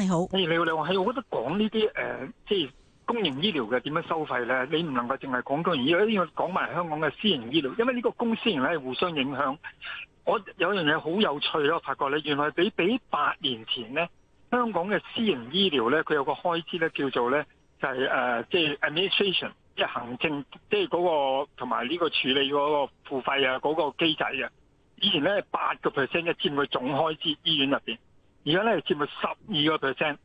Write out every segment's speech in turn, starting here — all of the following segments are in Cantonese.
你好。你好，係我覺得講呢啲即係公營醫療嘅點樣收費咧，你唔能夠淨係講公營醫療，一定要講埋香港嘅私營醫療，因為呢個公私營咧係互相影響。我有樣嘢好有趣咧，我發覺咧，原來比8年前咧，香港嘅私營醫療咧，佢有個開支咧叫做咧就係即係 administration， 即係行政，即係嗰個同埋呢個處理嗰個付費啊嗰個機制啊。以前咧8%一佔佢總開支醫院入邊，而家咧佔佢12%，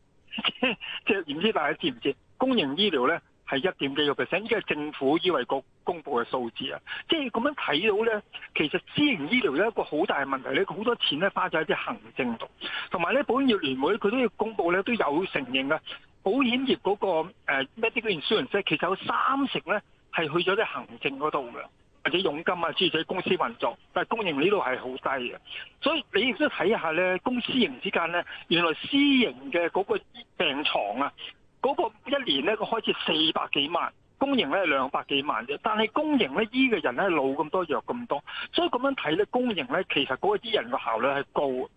即係唔知大家知唔知？公營醫療咧係1點幾個 percent， 依家係政府醫衞局公布嘅數字啊！即係咁樣睇到咧，其實私營醫療有一個好大嘅問題咧，好多錢咧花咗喺啲行政度，同埋咧保險業聯會佢都要公布咧，都有承認嘅保險業嗰個medical insurance 其實有30%咧係去咗啲行政嗰度嘅，或者佣金啊，諸如此類公司運作，但係公營呢度係好低嘅，所以你亦都睇下咧，公私營之間咧，原來私營嘅嗰個病床啊，嗰個一年咧個開支400幾萬，公營咧200幾萬啫。但係公營咧醫嘅人咧老咁多，藥咁多，所以咁樣睇咧，公營咧其實嗰個醫人嘅效率係高。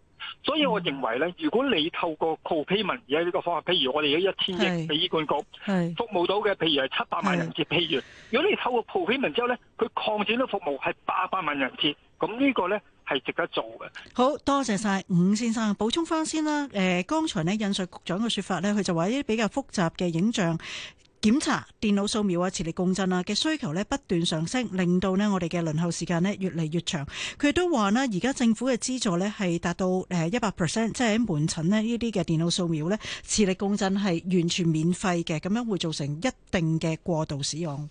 所以我認為咧，如果你透過 co-payment 而家呢個方法，譬如我哋而家1000億俾醫管局服務到嘅，譬如係700萬人次，譬如你透過 co-payment 之後咧，佢擴展到服務係800萬人次，咁呢個咧係值得做嘅。好多謝晒伍先生，補充翻先啦。剛才呢引述局長嘅說法咧，佢就話一啲比較複雜嘅影像檢查、電腦掃描啊、磁力共振啊嘅需求咧不斷上升，令到呢我哋嘅輪候時間呢越嚟越長。佢都話呢而家政府嘅資助呢係達到100%，即係喺門診呢啲嘅電腦掃描呢、磁力共振係完全免費嘅，咁樣會造成一定嘅過度使用。